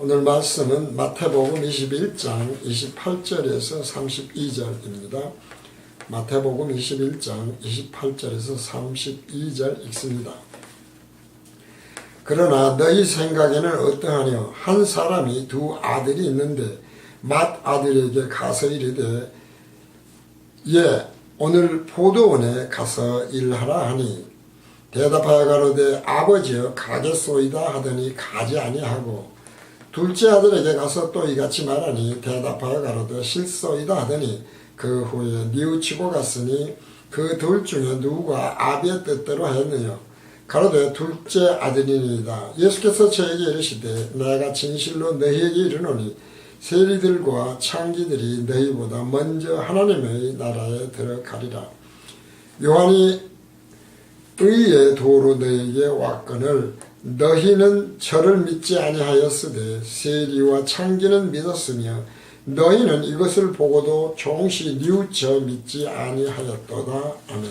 오늘 말씀은 마태복음 21장 28절에서 32절입니다. 마태복음 21장 28절에서 32절 읽습니다. 그러나 너희 생각에는 어떠하뇨? 한 사람이 두 아들이 있는데 맏아들에게 가서 이르되 예, 오늘 포도원에 가서 일하라 하니 대답하여 가로되 아버지여 가겠소이다 하더니 가지 아니하고 둘째 아들에게 가서 또 이같이 말하니 대답하여 가로되 실소이다 하더니 그 후에 뉘우치고 갔으니 그 둘 중에 누가 아비의 뜻대로 하였느냐? 가로되 둘째 아들이니이다. 예수께서 저에게 이르시되 내가 진실로 너희에게 이르노니 세리들과 창기들이 너희보다 먼저 하나님의 나라에 들어가리라. 요한이 의의 도로 너희에게 왔거늘 너희는 저를 믿지 아니하였으되 세리와 창기는 믿었으며 너희는 이것을 보고도 종시 뉘우쳐 믿지 아니하였도다. 아멘.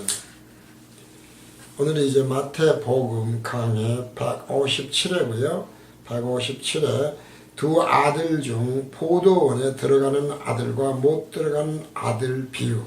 오늘은 이제 마태복음 강해 157회고요. 157회 두 아들 중 포도원에 들어가는 아들과 못 들어가는 아들 비유.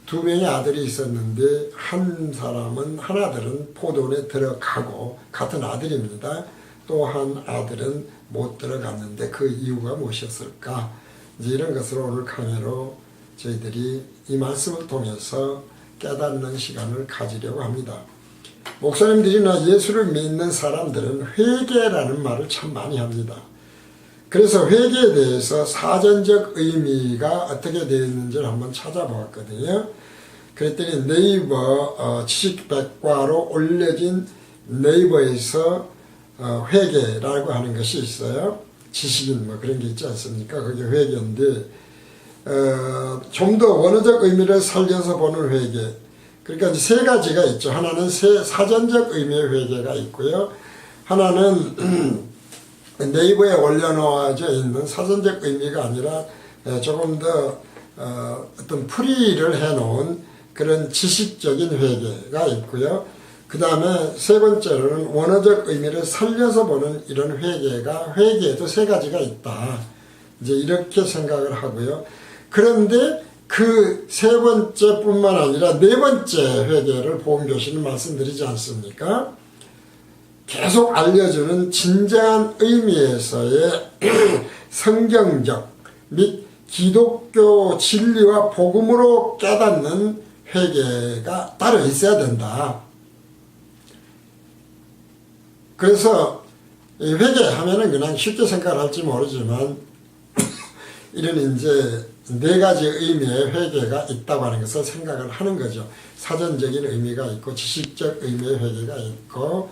두 명의 아들이 있었는데 한 아들은 포도원에 들어가고 같은 아들입니다. 또 한 아들은 못 들어갔는데 그 이유가 무엇이었을까? 이제 이런 것을 오늘 강해로 저희들이 이 말씀을 통해서 깨닫는 시간을 가지려고 합니다. 목사님들이나 예수를 믿는 사람들은 회개라는 말을 참 많이 합니다. 그래서 회개에 대해서 사전적 의미가 어떻게 되어 있는지를 한번 찾아보았거든요. 그랬더니 네이버 지식백과로 올려진 네이버에서 회개라고 하는 것이 있어요. 지식인 뭐 그런 게 있지 않습니까? 그게 회개인데 좀 더 원어적 의미를 살려서 보는 회개. 그러니까 이제 세 가지가 있죠. 하나는 사전적 의미의 회개가 있고요. 하나는 네이버에 올려놓아져 있는 사전적 의미가 아니라 조금 더 어떤 풀이를 해놓은 그런 지식적인 회개가 있고요. 그 다음에 세 번째로는 원어적 의미를 살려서 보는 이런 회개에도 세 가지가 있다. 이제 이렇게 생각을 하고요. 그런데 그 세 번째뿐만 아니라 네 번째 회개를 보험교실은 말씀드리지 않습니까? 계속 알려주는 진정한 의미에서의 성경적 및 기독교 진리와 복음으로 깨닫는 회개가 따로 있어야 된다. 그래서 회개하면은 그냥 쉽게 생각할지 모르지만 이런 이제 네 가지 의미의 회개가 있다고 하는 것을 생각을 하는 거죠. 사전적인 의미가 있고 지식적 의미의 회개가 있고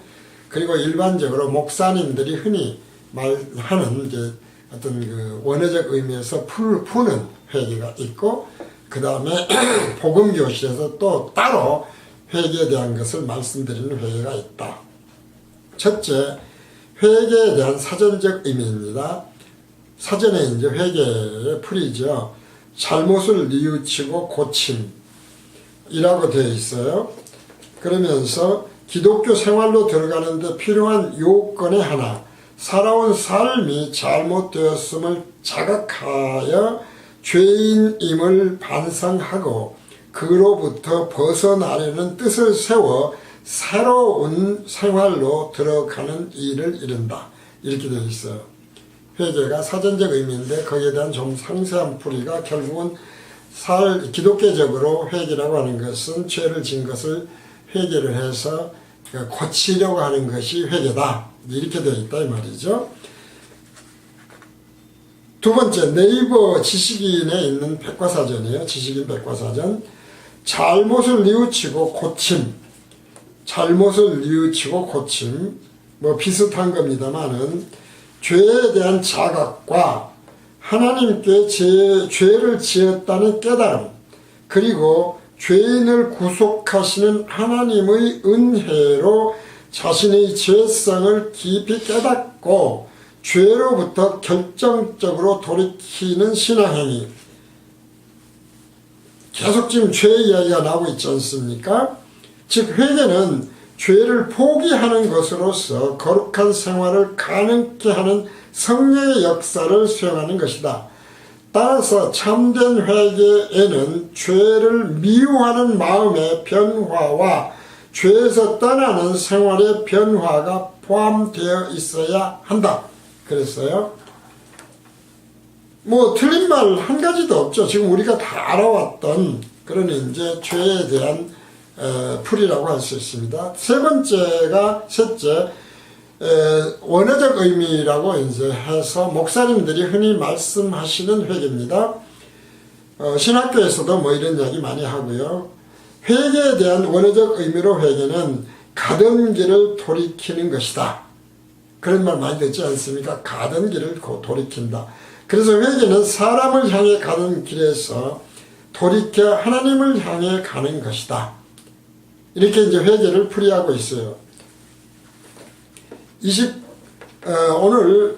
그리고 일반적으로 목사님들이 흔히 말하는 이제 어떤 그 원어적 의미에서 푸는 회개가 있고 그 다음에 복음교실에서 또 따로 회개에 대한 것을 말씀드리는 회개가 있다. 첫째, 회개에 대한 사전적 의미입니다. 사전에 이제 회개의 풀이죠. 잘못을 뉘우치고 고침이라고 되어 있어요. 그러면서 기독교 생활로 들어가는데 필요한 요건의 하나, 살아온 삶이 잘못되었음을 자각하여 죄인임을 반성하고 그로부터 벗어나려는 뜻을 세워 새로운 생활로 들어가는 일을 이룬다. 이렇게 되어 있어요. 회개가 사전적 의미인데 거기에 대한 좀 상세한 풀이가 결국은 기독교적으로 회개라고 하는 것은 죄를 지은 것을 회개를 해서 고치려고 하는 것이 회개다. 이렇게 되어 있다 이 말이죠. 두 번째, 네이버 지식인에 있는 백과사전이에요. 지식인 백과사전. 잘못을 뉘우치고 고침. 잘못을 뉘우치고 고침. 뭐 비슷한 겁니다만은 죄에 대한 자각과 하나님께 죄를 지었다는 깨달음, 그리고 죄인을 구속하시는 하나님의 은혜로 자신의 죄성을 깊이 깨닫고 죄로부터 결정적으로 돌이키는 신앙행위. 계속 지금 죄 이야기가 나오고 있지 않습니까? 즉 회개는 죄를 포기하는 것으로서 거룩한 생활을 가능케 하는 성령의 역사를 수행하는 것이다. 따라서 참된 회개에는 죄를 미워하는 마음의 변화와 죄에서 떠나는 생활의 변화가 포함되어 있어야 한다. 그랬어요. 뭐 틀린 말 한 가지도 없죠. 지금 우리가 다 알아왔던 그런 이제 죄에 대한 풀이라고 할 수 있습니다. 셋째, 원어적 의미라고 이제 해서 목사님들이 흔히 말씀하시는 회개입니다. 신학교에서도 뭐 이런 이야기 많이 하고요. 회개에 대한 원어적 의미로 회개는 가던 길을 돌이키는 것이다. 그런 말 많이 듣지 않습니까? 가던 길을 돌이킨다. 그래서 회개는 사람을 향해 가는 길에서 돌이켜 하나님을 향해 가는 것이다. 이렇게 이제 회개를 풀이하고 있어요. 오늘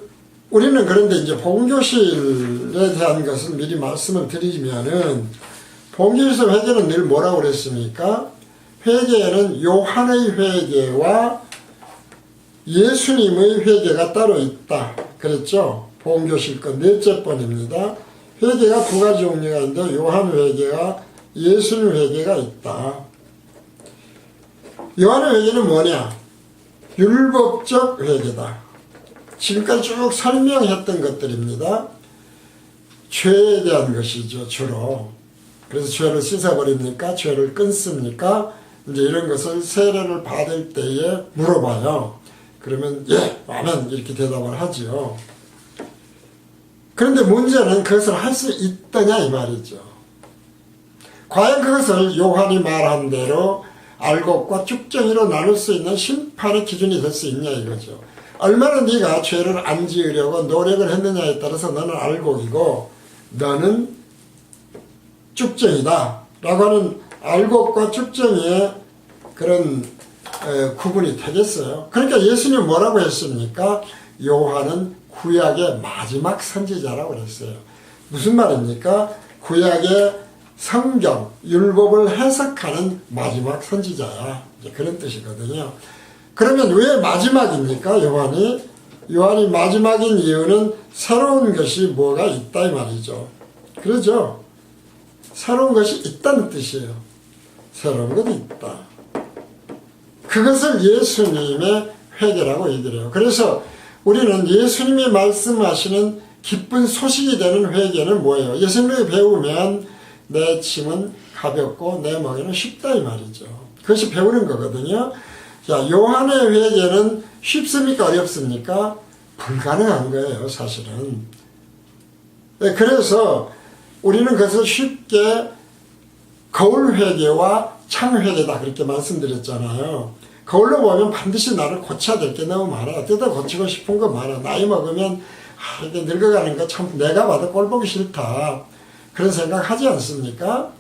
우리는 그런데 이제 복음교실에 대한 것을 미리 말씀을 드리면은 복음교실 회개는 늘 뭐라고 그랬습니까? 회개에는 요한의 회개와 예수님의 회개가 따로 있다. 그랬죠? 복음교실 건 넷째 번입니다. 회개가 두 가지 종류가 있는데 요한 회개와 예수님 회개가 있다. 요한의 회개는 뭐냐? 율법적 회개다. 지금까지 쭉 설명했던 것들입니다. 죄에 대한 것이죠, 주로. 그래서 죄를 씻어버립니까? 죄를 끊습니까? 이제 이런 것을 세례를 받을 때에 물어봐요. 그러면 예, 아멘 이렇게 대답을 하지요. 그런데 문제는 그것을 할 수 있더냐 이 말이죠. 과연 그것을 요한이 말한 대로 알곡과 쭉정이로 나눌 수 있는 심판의 기준이 될 수 있냐 이거죠. 얼마나 네가 죄를 안 지으려고 노력을 했느냐에 따라서 너는 알곡이고 너는 쭉정이다 라고 하는 알곡과 쭉정이의 그런 구분이 되겠어요. 그러니까 예수님은 뭐라고 했습니까? 요한은 구약의 마지막 선지자라고 그랬어요. 무슨 말입니까? 구약의 성경, 율법을 해석하는 마지막 선지자야. 그런 뜻이거든요. 그러면 왜 마지막입니까? 요한이 마지막인 이유는 새로운 것이 뭐가 있다 이 말이죠. 그러죠? 새로운 것이 있다는 뜻이에요. 새로운 것이 있다. 그것을 예수님의 회개라고 얘기를 해요. 그래서 우리는 예수님이 말씀하시는 기쁜 소식이 되는 회개는 뭐예요? 예수님을 배우면 내 짐은 가볍고 내 멍에는 쉽다 이 말이죠. 그것이 배우는 거거든요. 자, 요한의 회개는 쉽습니까? 어렵습니까? 불가능한 거예요, 사실은. 네, 그래서 우리는 그것을 쉽게 거울 회개와 창 회개다 그렇게 말씀드렸잖아요. 거울로 보면 반드시 나를 고쳐야 될 게 너무 많아. 뜯어 고치고 싶은 거 많아. 나이 먹으면 이게 늙어가는 거 참 내가 봐도 꼴 보기 싫다. 그런 생각 하지 않습니까?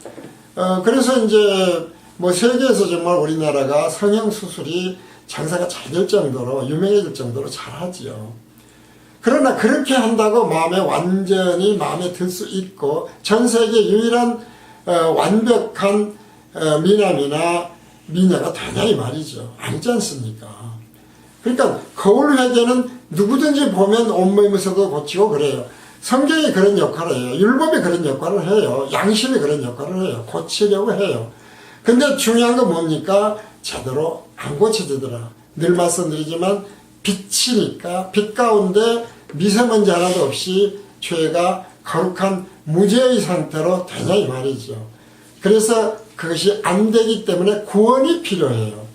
그래서 이제 뭐 세계에서 정말 우리나라가 성형수술이 장사가 잘 될 정도로 유명해질 정도로 잘하지요. 그러나 그렇게 한다고 완전히 마음에 들 수 있고 전 세계 유일한 완벽한 미남이나 미녀가 되냐 이 말이죠. 아니지 않습니까? 그러니까 거울 회개는 누구든지 보면 온몸에서도 고치고 그래요. 성경이 그런 역할을 해요. 율법이 그런 역할을 해요. 양심이 그런 역할을 해요. 고치려고 해요. 근데 중요한 건 뭡니까? 제대로 안 고쳐지더라. 늘 말씀드리지만 빛이니까 빛 가운데 미세먼지 하나도 없이 죄가 거룩한 무죄의 상태로 되냐 이 말이죠. 그래서 그것이 안 되기 때문에 구원이 필요해요.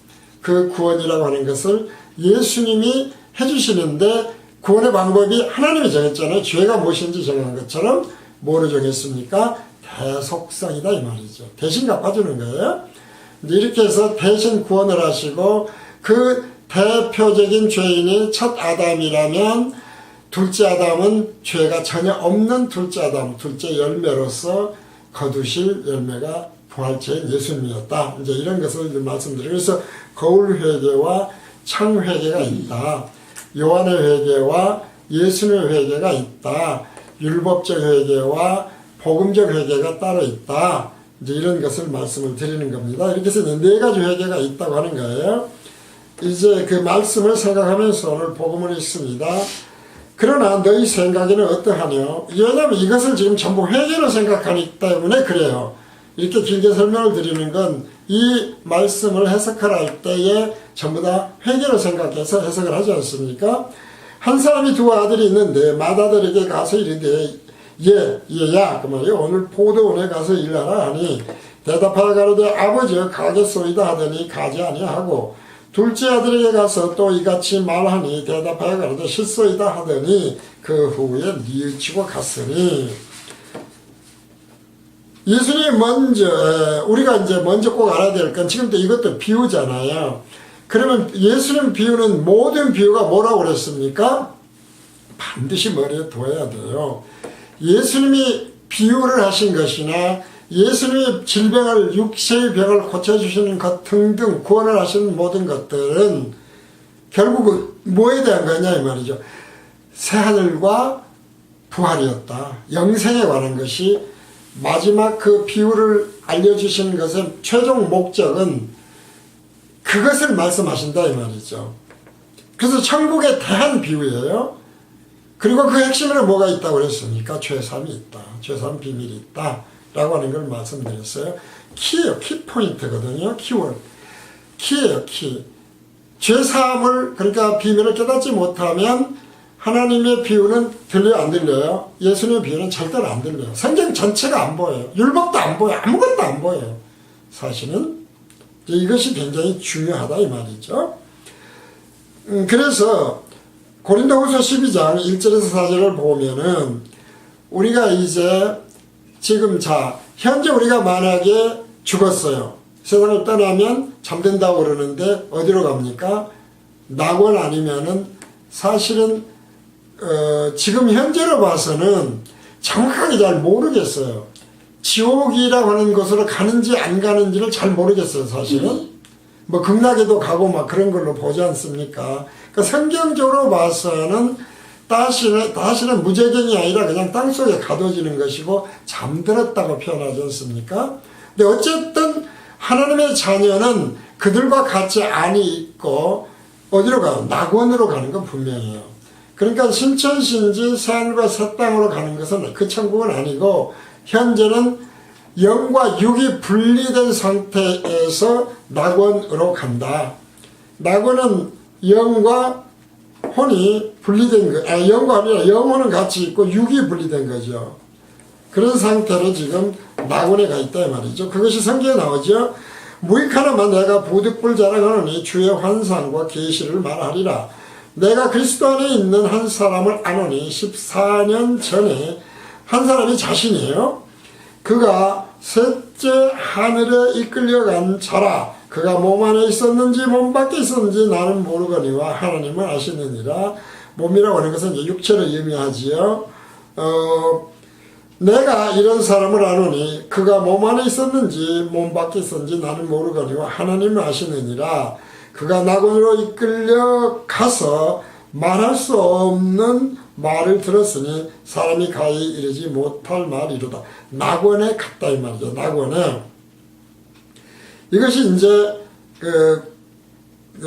그 구원이라고 하는 것을 예수님이 해주시는데 구원의 방법이 하나님이 정했잖아요. 죄가 무엇인지 정한 것처럼 뭐로 정했습니까? 대속성이다 이 말이죠. 대신 갚아주는 거예요. 이렇게 해서 대신 구원을 하시고 그 대표적인 죄인이 첫 아담이라면 둘째 아담은 죄가 전혀 없는 둘째 아담, 둘째 열매로서 거두실 열매가 부활체인 예수님이었다. 이제 이런 것을 말씀드리고 그래서 거울 회개와 창 회개가 있다. 요한의 회개와 예수님의 회개가 있다. 율법적 회개와 복음적 회개가 따로 있다. 이제 이런 것을 말씀을 드리는 겁니다. 이렇게 해서 네 가지 회개가 있다고 하는 거예요. 이제 그 말씀을 생각하면서 오늘 복음을 읽습니다. 그러나 너희 생각에는 어떠하냐? 왜냐하면 이것을 지금 전부 회개로 생각하기 때문에 그래요. 이렇게 길게 설명을 드리는 건 이 말씀을 해석하라 할 때에 전부 다 회개로 생각해서 해석을 하지 않습니까? 한 사람이 두 아들이 있는데 맏아들에게 가서 이르되 얘야 그 말이에요. 오늘 포도원에 가서 일하라 하니 대답하여 가로되 아버지여 가겠소이다 하더니 가지 아니하고 둘째 아들에게 가서 또 이같이 말하니 대답하여 가로되 실소이다 하더니 그 후에 뉘우치고 갔으니. 예수님이 먼저 우리가 이제 먼저 꼭 알아야 될 건 지금도 이것도 비유잖아요. 그러면 예수님 비유는 모든 비유가 뭐라고 그랬습니까? 반드시 머리에 둬야 돼요. 예수님이 비유를 하신 것이나 예수님이 질병을 육체의 병을 고쳐주시는 것 등등 구원을 하시는 모든 것들은 결국은 뭐에 대한 거냐 이 말이죠. 새하늘과 부활이었다. 영생에 관한 것이 마지막 그 비유를 알려주시는 것의 최종 목적은 그것을 말씀하신다 이 말이죠. 그래서 천국에 대한 비유예요. 그리고 그 핵심에는 뭐가 있다고 그랬습니까? 죄사함이 있다. 죄사함 비밀이 있다. 라고 하는 걸 말씀드렸어요. 키예요. 키포인트거든요. 키워드. 키예요. 키. 죄사함을 그러니까 비밀을 깨닫지 못하면 하나님의 비유는 들려요? 안 들려요? 예수님의 비유는 절대로 안 들려요. 성경 전체가 안 보여요. 율법도 안 보여요. 아무것도 안 보여요. 사실은 이것이 굉장히 중요하다 이 말이죠. 그래서 고린도후서 12장 1절에서 4절을 보면은 우리가 이제 지금 현재 우리가 만약에 죽었어요. 세상을 떠나면 잠든다고 그러는데 어디로 갑니까? 낙원 아니면은 사실은 지금 현재로 봐서는 정확하게 잘 모르겠어요. 지옥이라고 하는 곳으로 가는지 안 가는지를 잘 모르겠어요. 사실은 뭐 극락에도 가고 막 그런 걸로 보지 않습니까? 그러니까 성경적으로 봐서는 다시는 무제경이 아니라 그냥 땅속에 가둬지는 것이고 잠들었다고 표현하지 않습니까? 근데 어쨌든 하나님의 자녀는 그들과 같이 안이 있고 어디로 가요? 낙원으로 가는 건 분명해요. 그러니까 신천신지 새하늘과 새 땅으로 가는 것은 그 천국은 아니고 현재는 영과 육이 분리된 상태에서 낙원으로 간다. 낙원은 영과 혼이 분리된 거, 영과 아니라 영혼은 같이 있고 육이 분리된 거죠. 그런 상태로 지금 낙원에 가 있다 말이죠. 그것이 성경에 나오죠. 무익하나마 내가 부득불 자랑하노니 주의 환상과 계시를 말하리라. 내가 그리스도 안에 있는 한 사람을 아노니 14년 전에 한 사람이 자신이에요. 그가 셋째 하늘에 이끌려간 자라. 그가 몸 안에 있었는지 몸 밖에 있었는지 나는 모르거니와 하나님은 아시느니라. 몸이라고 하는 것은 이제 육체를 의미하지요. 내가 이런 사람을 아노니 그가 몸 안에 있었는지 몸 밖에 있었는지 나는 모르거니와 하나님은 아시느니라. 그가 낙원으로 이끌려 가서 말할 수 없는 말을 들었으니 사람이 가히 이르지 못할 말이로다. 낙원에 갔다 이 말이죠. 낙원에. 이것이 이제 그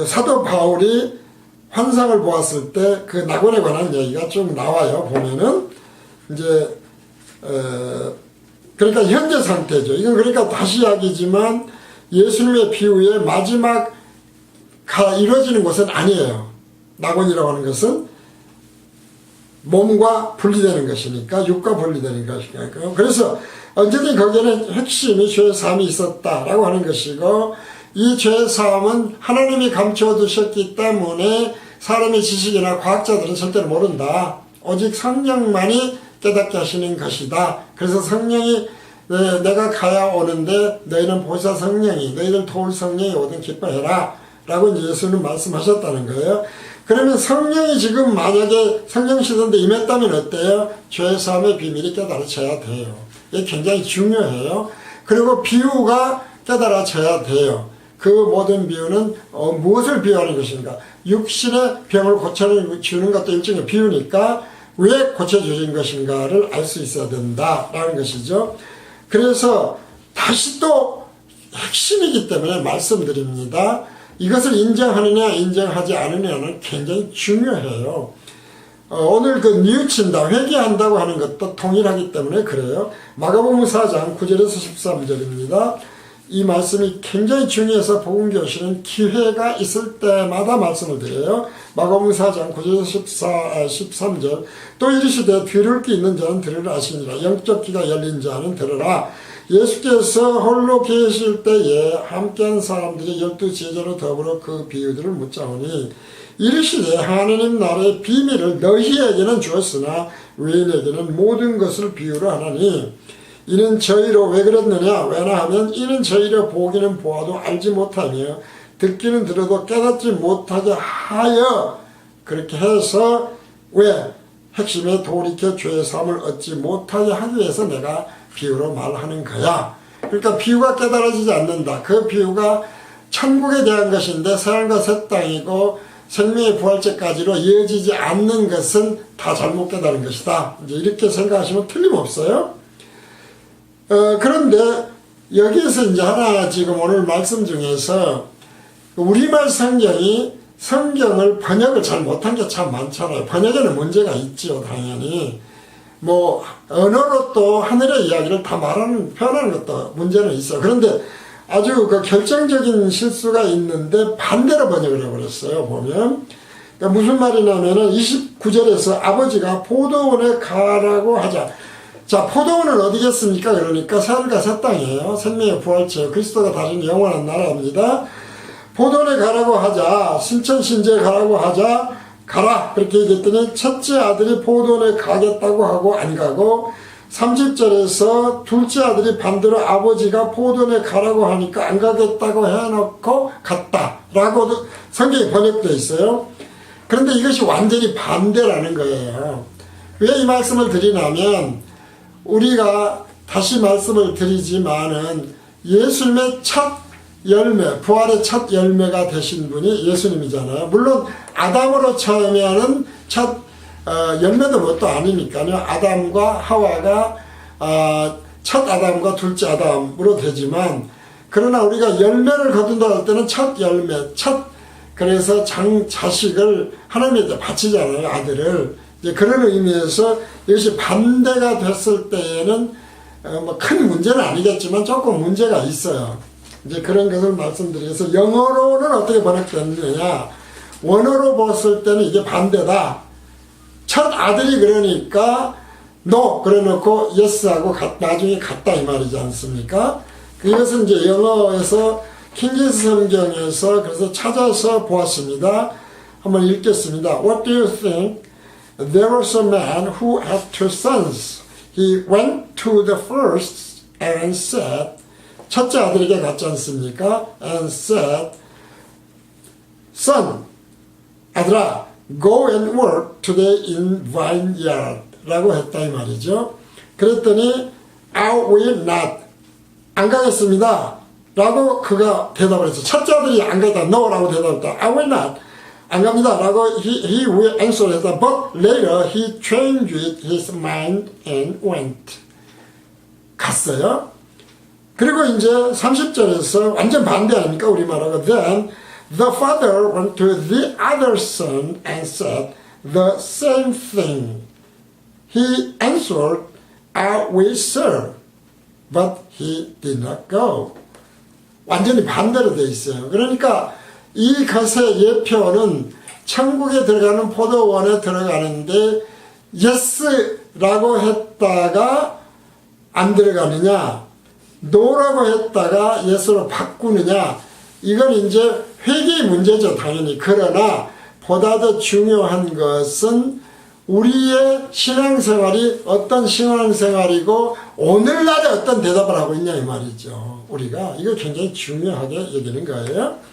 사도 바울이 환상을 보았을 때 그 낙원에 관한 얘기가 쭉 나와요. 보면은 이제 그러니까 현재 상태죠. 이건 그러니까 다시 이야기지만 예수님의 비유의 마지막 이루어지는 것은 아니에요. 낙원이라고 하는 것은 몸과 분리되는 것이니까 육과 분리되는 것이니까 그래서 언제든 거기에는 핵심이 죄사함이 있었다라고 하는 것이고 이 죄사함은 하나님이 감춰두셨기 때문에 사람의 지식이나 과학자들은 절대로 모른다. 오직 성령만이 깨닫게 하시는 것이다. 그래서 성령이 내가 가야 오는데 너희는 보사 성령이 너희들 도울 성령이 오든 기뻐해라 라고 이제 예수는 말씀하셨다는 거예요. 그러면 성령이 지금 만약에 성령 시대인데 임했다면 어때요? 죄사함의 비밀이 깨달아져야 돼요. 이게 굉장히 중요해요. 그리고 비유가 깨달아져야 돼요. 그 모든 비유는 무엇을 비유하는 것인가? 육신의 병을 고쳐주는 것도 일종의 비유니까 왜 고쳐주신 것인가를 알 수 있어야 된다라는 것이죠. 그래서 다시 또 핵심이기 때문에 말씀드립니다. 이것을 인정하느냐 인정하지 않느냐는 굉장히 중요해요. 오늘 그 뉘우친다, 회개한다고 하는 것도 동일하기 때문에 그래요. 마가복음 4장 9절에서 13절입니다. 이 말씀이 굉장히 중요해서 복음교실은 기회가 있을 때마다 말씀을 드려요. 마가복음 4장 9절에서 13절 또 이르시되 귀를 기 있는 자는 들으라 하시니라. 영적 귀가 열린 자는 들으라. 예수께서 홀로 계실 때에 함께한 사람들이 12제자로 더불어 그 비유들을 묻자오니 이르시되 하나님 나라의 비밀을 너희에게는 주었으나 외인에게는 모든 것을 비유로 하나니 이는 저희로 왜 그랬느냐 왜냐하면 이는 저희로 보기는 보아도 알지 못하며 듣기는 들어도 깨닫지 못하게 하여 그렇게 해서 왜 핵심에 돌이켜 죄의 사함을 얻지 못하게 하기 위해서 내가 비유로 말하는 거야. 그러니까 비유가 깨달아지지 않는다. 그 비유가 천국에 대한 것인데 새하늘과 새 땅이고 생명의 부활제까지로 이어지지 않는 것은 다 잘못 깨달은 것이다. 이제 이렇게 생각하시면 틀림없어요. 그런데 여기에서 이제 하나 지금 오늘 말씀 중에서 우리말 성경을 번역을 잘 못한 게 참 많잖아요. 번역에는 문제가 있죠, 당연히. 뭐 언어로 또 하늘의 이야기를 다 표현하는 것도 문제는 있어요. 그런데 아주 그 결정적인 실수가 있는데 반대로 번역을 해버렸어요. 보면 그러니까 무슨 말이냐면은 29절에서 아버지가 포도원에 가라고 하자. 자, 포도원은 어디겠습니까? 그러니까 새하늘과 새 땅이에요. 생명의 부활체, 그리스도가 다신 영원한 나라입니다. 포도원에 가라고 하자, 신천신제에 가라고 하자, 가라 그렇게 얘기했더니 첫째 아들이 포도원에 가겠다고 하고 안 가고 30절에서 둘째 아들이 반대로 아버지가 포도원에 가라고 하니까 안 가겠다고 해놓고 갔다라고 성경이 번역되어 있어요. 그런데 이것이 완전히 반대라는 거예요. 왜 이 말씀을 드리냐면 우리가 다시 말씀을 드리지만은 예수님의 첫 열매, 부활의 첫 열매가 되신 분이 예수님이잖아요. 물론 아담으로 처음에는 첫 열매도 뭣도 아니니까요. 아담과 하와가 첫 아담과 둘째 아담으로 되지만 그러나 우리가 열매를 거둔다 할 때는 첫 열매, 그래서 자식을 하나님께 바치잖아요. 아들을. 이제 그런 의미에서 이것이 반대가 됐을 때에는 뭐 큰 문제는 아니겠지만 조금 문제가 있어요. 이제 그런 것을 말씀드려서 영어로는 어떻게 번역됐느냐. 원어로 봤을 때는 이게 반대다. 첫 아들이 그러니까 no 그래놓고 yes하고 나중에 같다 이 말이지 않습니까? 이것은 이제 영어에서 킹제임스 성경에서 그래서 찾아서 보았습니다. 한번 읽겠습니다. What do you think? There was a man who had two sons. He went to the first and said, 첫째 아들에게 갔지 않습니까? And said, Son, 아들아, go and work today in vineyard 라고 했다 이 말이죠. 그랬더니 I will not, 안 가겠습니다 라고 그가 대답을 했어. 첫째 아들이 안 가겠다, no 라고 대답했다. I will not, 안 갑니다 라고 he will answer 했다. But later he changed his mind and went. 갔어요. 그리고 이제 30절에서 완전 반대 아닙니까? 우리말하고 Then the father went to the other son and said the same thing. He answered, I will serve. But he did not go. 완전히 반대로 돼 있어요. 그러니까 이 것의 예표는 천국에 들어가는 포도원에 들어가는데 yes라고 했다가 안 들어가느냐, no라고 했다가 yes로 바꾸느냐, 이건 이제 회개의 문제죠, 당연히. 그러나 보다 더 중요한 것은 우리의 신앙생활이 어떤 신앙생활이고 오늘날에 어떤 대답을 하고 있냐 이 말이죠. 우리가 이거 굉장히 중요하게 여기는 거예요.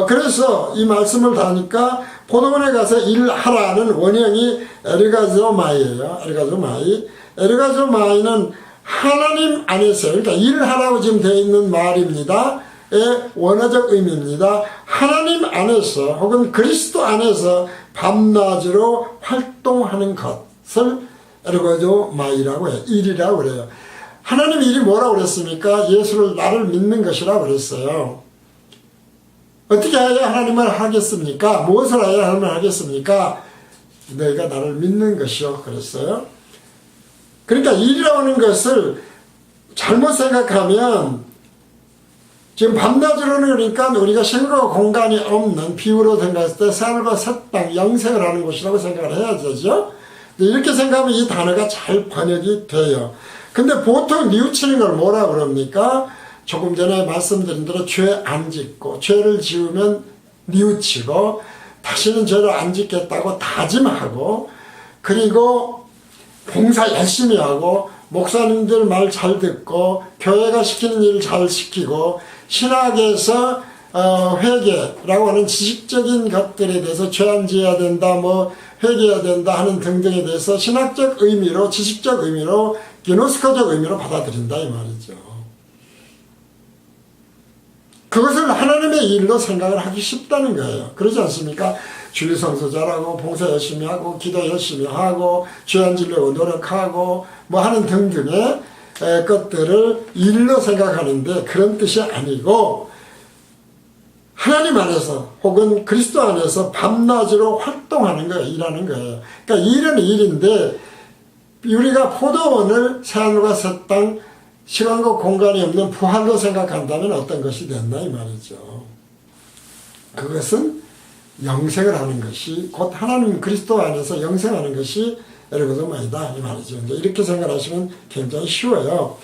그래서 이 말씀을 다하니까 포도원에 가서 일하라는 원형이 에르가조마이예요. 에르가조마이는 하나님 안에서, 그러니까 일하라고 지금 되어 있는 말입니다. 의 원어적 의미입니다. 하나님 안에서 혹은 그리스도 안에서 밤낮으로 활동하는 것을 에르가조마이라고 해요. 일이라고 그래요. 하나님 일이 뭐라고 그랬습니까? 예수를 나를 믿는 것이라고 그랬어요. 어떻게 해야 하나님을 하겠습니까? 무엇을 해야 하나님을 하겠습니까? 너희가 나를 믿는 것이요 그랬어요. 그러니까 일이라고 하는 것을 잘못 생각하면 지금 밤낮으로는 그러니까 우리가 시간과 공간이 없는 비유로 생각했을 때 산과 새땅 영생을 하는 곳이라고 생각을 해야 되죠. 이렇게 생각하면 이 단어가 잘 번역이 돼요. 근데 보통 뉘우치는 걸 뭐라 그럽니까? 조금 전에 말씀드린 대로 죄 안 짓고 죄를 지으면 뉘우치고 다시는 죄를 안 짓겠다고 다짐하고 그리고 봉사 열심히 하고 목사님들 말 잘 듣고 교회가 시키는 일 잘 시키고 신학에서 회개라고 하는 지식적인 것들에 대해서 죄 안 지어야 된다 뭐 회개해야 된다 하는 등등에 대해서 신학적 의미로 지식적 의미로 기노스코적 의미로 받아들인다 이 말이죠. 그것을 하나님의 일로 생각을 하기 쉽다는 거예요. 그러지 않습니까? 주일성서 잘하고 봉사 열심히 하고 기도 열심히 하고 죄 안 지려고 노력하고 뭐 하는 등등의 것들을 일로 생각하는데 그런 뜻이 아니고 하나님 안에서 혹은 그리스도 안에서 밤낮으로 활동하는 거예요. 일하는 거예요. 그러니까 일은 일인데 우리가 포도원을 새하늘과 새 땅 시간과 공간이 없는 부활로 생각한다면 어떤 것이 됐나 이 말이죠. 그것은 영생을 하는 것이 곧 하나님 그리스도 안에서 영생하는 것이 에르고도마이다 이 말이죠. 이제 이렇게 생각하시면 굉장히 쉬워요.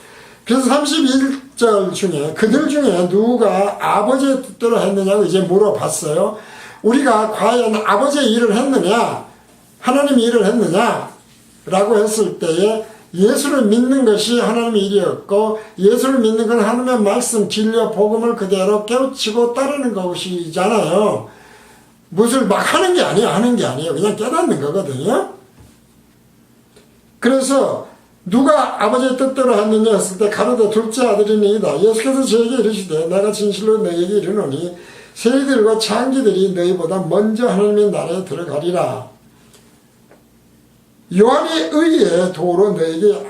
그래서 31절 중에 그들 중에 누가 아버지의 뜻대로 했느냐고 이제 물어봤어요. 우리가 과연 아버지의 일을 했느냐 하나님 일을 했느냐 라고 했을 때에 예수를 믿는 것이 하나님의 일이었고 예수를 믿는 건 하나님의 말씀 진리와 복음을 그대로 깨우치고 따르는 것이잖아요. 무엇을 막 하는 게 아니에요. 그냥 깨닫는 거거든요. 그래서 누가 아버지의 뜻대로 했느냐 했을 때 가로되 둘째 아들이니이다. 예수께서 저에게 이르시되 내가 진실로 너에게 이르노니 새들과 창기들이 너희보다 먼저 하나님의 나라에 들어가리라. 요한의 의의 도로 너에게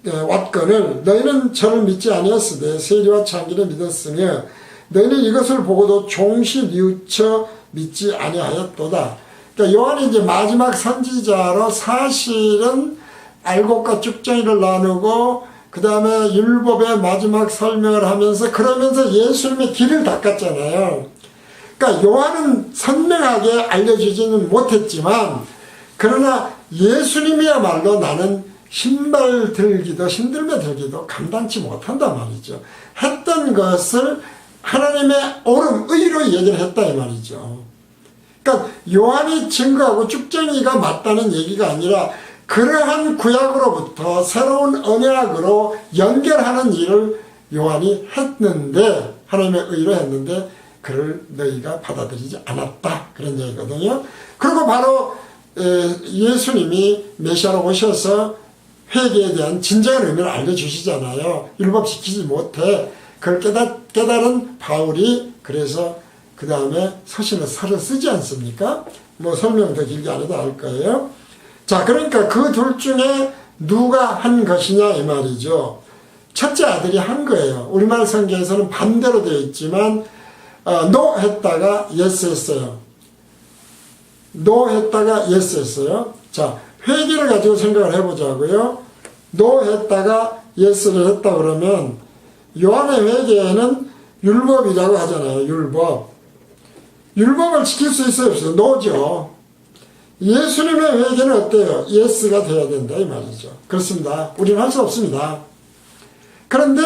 왔거늘 너희는 저를 믿지 아니었으되 세리와 창기를 믿었으며 너희는 이것을 보고도 종시 뉘우쳐 믿지 아니하였도다. 그러니까 요한이 이제 마지막 선지자로 사실은 알곡과 쭉정이를 나누고 그 다음에 율법의 마지막 설명을 하면서 그러면서 예수님의 길을 닦았잖아요. 그러니까 요한은 선명하게 알려주지는 못했지만 그러나 예수님이야말로 나는 신발 들기도 신들매 들기도 감당치 못한단 말이죠. 했던 것을 하나님의 옳은 의로 얘기를 했다 이 말이죠. 그러니까 요한이 증거하고 쭉정이가 맞다는 얘기가 아니라 그러한 구약으로부터 새로운 언약으로 연결하는 일을 요한이 했는데 하나님의 의로 했는데 그를 너희가 받아들이지 않았다 그런 얘기거든요. 그리고 바로 예수님이 메시아로 오셔서 회개에 대한 진정한 의미를 알려주시잖아요. 율법 지키지 못해 그걸 깨달은 바울이 그래서 그 다음에 서신을 쓰지 않습니까? 뭐 설명 더 길게 안 해도 알 거예요. 자, 그러니까 그 둘 중에 누가 한 것이냐 이 말이죠. 첫째 아들이 한 거예요. 우리말 성경에서는 반대로 되어 있지만 no 했다가 yes 했어요. no 했다가 yes 했어요. 자, 회개를 가지고 생각을 해보자고요. no 했다가 yes를 했다 그러면 요한의 회개에는 율법이라고 하잖아요. 율법을 지킬 수 있어요 없어요? no죠. 예수님의 회개는 어때요? yes가 돼야 된다 이 말이죠. 그렇습니다. 우리는 할 수 없습니다. 그런데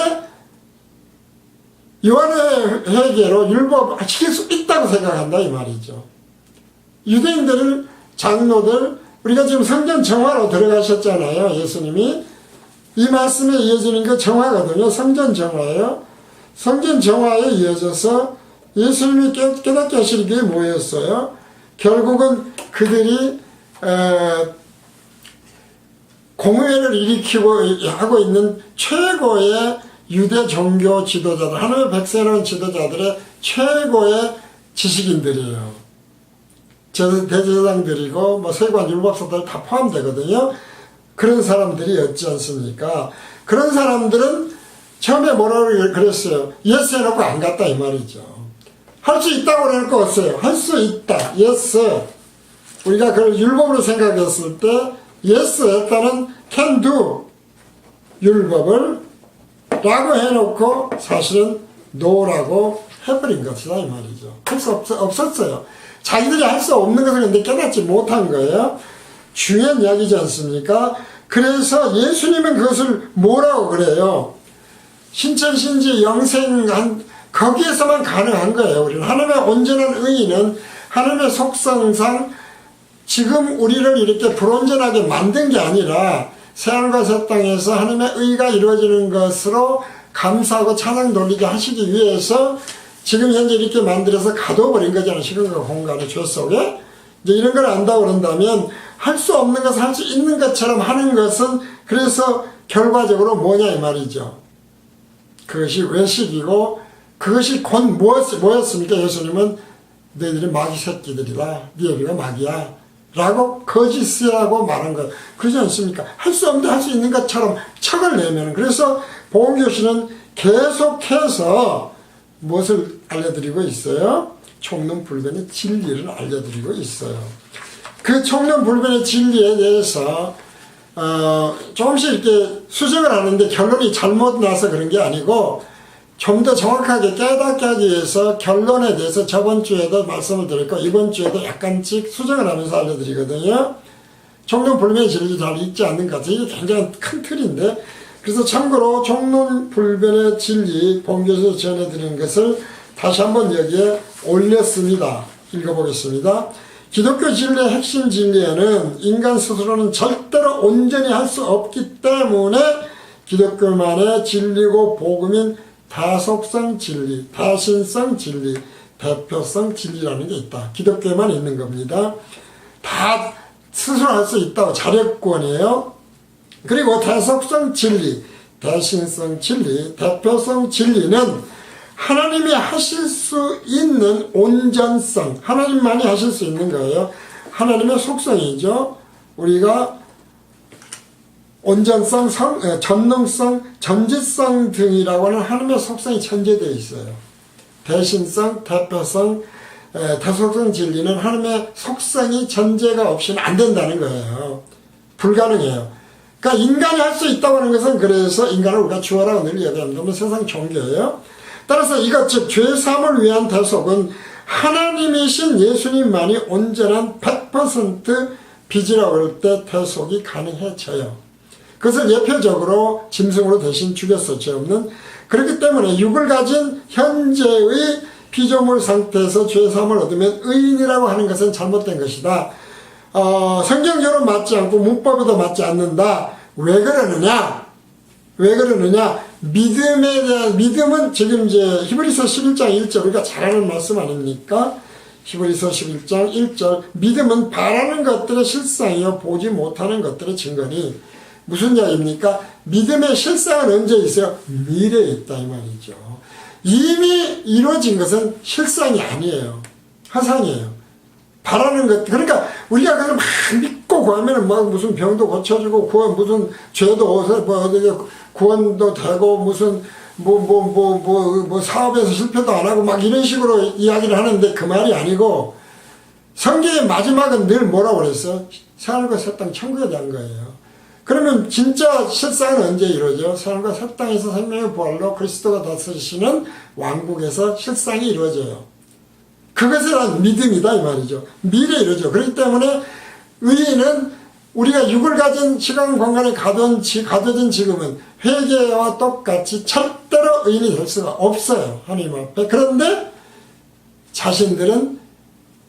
요한의 회개로 율법 지킬 수 있다고 생각한다 이 말이죠. 유대인들 장로들 우리가 지금 성전 정화로 들어가셨잖아요. 예수님이 이 말씀에 이어지는 게 정화거든요. 성전 정화예요. 성전 정화에 이어져서 예수님이 깨닫게 하시는 게 뭐였어요? 결국은 그들이 공회를 일으키고 하고 있는 최고의 유대 종교 지도자들, 하나님의 백성이라는 지도자들의 최고의 지식인들이에요. 대제사장들이고 뭐 세관 율법사들 다 포함되거든요. 그런 사람들이었지 않습니까? 그런 사람들은 처음에 뭐라고 그랬어요? 예스 해놓고 안 갔다 이 말이죠. 할 수 있다고 그럴 거 없어요. 할 수 있다. 예스. 우리가 그걸 율법으로 생각했을 때 yes 했다는 can do 율법을 라고 해놓고 사실은 no라고 해버린 것이다 이 말이죠. 할 수 없었어요. 자기들이 할 수 없는 것을 근데 깨닫지 못한 거예요. 중요한 이야기지 않습니까? 그래서 예수님은 그것을 뭐라고 그래요? 신천신지 영생한 거기에서만 가능한 거예요. 우리는 하나님의 온전한 의의는 하나님의 속성상 지금 우리를 이렇게 불온전하게 만든 게 아니라 새하늘과 새 땅에서 하나님의 의의가 이루어지는 것으로 감사하고 찬양 돌리게 하시기 위해서 지금 현재 이렇게 만들어서 가둬버린 거잖아요. 시간과 공간의 죄 속에. 이제 이런 걸 안다고 그런다면 할 수 없는 것을 할 수 있는 것처럼 하는 것은 그래서 결과적으로 뭐냐 이 말이죠. 그것이 외식이고 그것이 곧 뭐였습니까? 예수님은 너희들이 마귀 새끼들이다. 네 애비가 마귀야. 라고 거짓이라고 말한 거예요. 그러지 않습니까? 할 수 없는데 할 수 있는 것처럼 척을 내면 그래서 복음교실은 계속해서 무엇을 알려드리고 있어요? 총론불변의 진리를 알려드리고 있어요. 그 총론불변의 진리에 대해서 조금씩 이렇게 수정을 하는데 결론이 잘못 나서 그런 게 아니고 좀 더 정확하게 깨닫게 하기 위해서 결론에 대해서 저번 주에도 말씀을 드렸고 이번 주에도 약간씩 수정을 하면서 알려드리거든요. 총론불변의 진리 잘 읽지 않는 것 같아요. 이게 굉장히 큰 틀인데 그래서 참고로 총론불변의 진리 본교에서 전해드리는 것을 다시 한번 여기에 올렸습니다. 읽어보겠습니다. 기독교 진리의 핵심 진리에는 인간 스스로는 절대로 온전히 할 수 없기 때문에 기독교만의 진리고 복음인 다속성 진리, 다신성 진리, 대표성 진리라는 게 있다. 기독교에만 있는 겁니다. 다 스스로 할 수 있다고 자력권이에요. 그리고 다속성 진리, 대신성 진리, 대표성 진리는 하나님이 하실 수 있는 온전성, 하나님만이 하실 수 있는 거예요. 하나님의 속성이죠. 우리가 온전성, 전능성, 전지성 등이라고 하는 하나님의 속성이 천재되어 있어요. 대신성, 대표성, 다속성 진리는 하나님의 속성이 전제가 없이는 안 된다는 거예요. 불가능해요. 그러니까 인간이 할 수 있다고 하는 것은 그래서 인간을 우리가 주어라고 늘 얘기합니다. 세상 종교예요. 따라서 이것 즉 죄사함을 위한 대속은 하나님이신 예수님만이 온전한 100% 빚이라고 할 때 대속이 가능해져요. 그것을 예표적으로 짐승으로 대신 죽였어. 죄 없는. 그렇기 때문에 육을 가진 현재의 피조물 상태에서 죄사함을 얻으면 의인이라고 하는 것은 잘못된 것이다. 성경적으로 맞지 않고 문법에도 맞지 않는다. 왜 그러느냐? 믿음에 대한, 믿음은 지금 이제 히브리서 11장 1절, 우리가 잘 아는 말씀 아닙니까? 히브리서 11장 1절, 믿음은 바라는 것들의 실상이요, 보지 못하는 것들의 증거니, 무슨 이야기입니까? 믿음의 실상은 언제 있어요? 미래에 있다, 이 말이죠. 이미 이루어진 것은 실상이 아니에요. 화상이에요. 바라는 것, 그러니까 우리가 그걸 막 믿고 구하면 막 무슨 병도 고쳐주고 구원 무슨 죄도 구원도 되고 무슨 사업에서 실패도 안 하고 막 이런 식으로 이야기를 하는데 그 말이 아니고 성경의 마지막은 늘 뭐라고 그랬어요? 새하늘과 새 땅 천국에 대한 거예요. 그러면 진짜 실상은 언제 이루어져? 새하늘과 새 땅에서 생명의 부활로 그리스도가 다스리시는 왕국에서 실상이 이루어져요. 그것은 믿음이다 이 말이죠. 미래에 이루어져. 그렇기 때문에 의인은 우리가 육을 가진 시간 공간에 가둬진 지금은 회개와 똑같이 절대로 의인이 될 수가 없어요. 하나님 앞에. 그런데 자신들은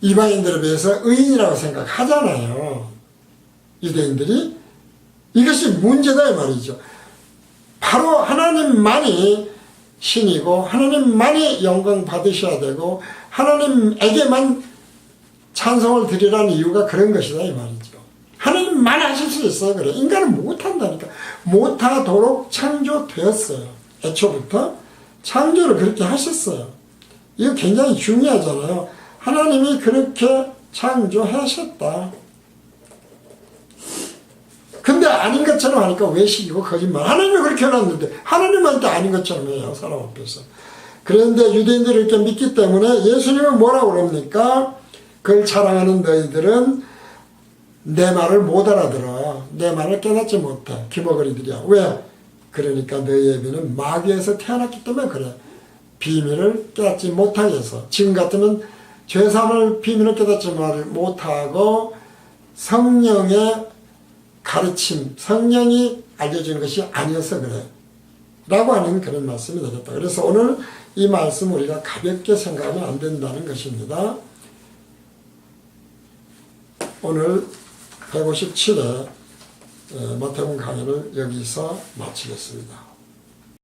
이방인들에 비해서 의인이라고 생각하잖아요. 유대인들이. 이것이 문제다 이 말이죠. 바로 하나님만이 신이고 하나님만이 영광 받으셔야 되고 하나님에게만 찬송을 드리라는 이유가 그런 것이다 이 말이죠. 하나님만 하실 수 있어요. 그래. 인간은 못한다니까. 못하도록 창조되었어요. 애초부터 창조를 그렇게 하셨어요. 이거 굉장히 중요하잖아요. 하나님이 그렇게 창조하셨다. 근데 아닌 것처럼 하니까 외식이고 거짓말. 하나님이 그렇게 해놨는데 하나님한테 아닌 것처럼 해요. 사람 앞에서. 그런데 유대인들이 이렇게 믿기 때문에 예수님은 뭐라고 그럽니까? 그걸 자랑하는 너희들은 내 말을 못 알아들어. 내 말을 깨닫지 못해. 기머거리들이야. 왜? 그러니까 너희 애비는 마귀에서 태어났기 때문에 그래. 비밀을 깨닫지 못하게 해서. 지금 같으면 죄사함을 비밀을 깨닫지 못하고 성령의 가르침, 성령이 알려준 것이 아니어서 그래. 라고 하는 그런 말씀이 되겠다. 그래서 오늘 이 말씀 우리가 가볍게 생각하면 안 된다는 것입니다. 오늘 157회 마태복음 강의를 여기서 마치겠습니다.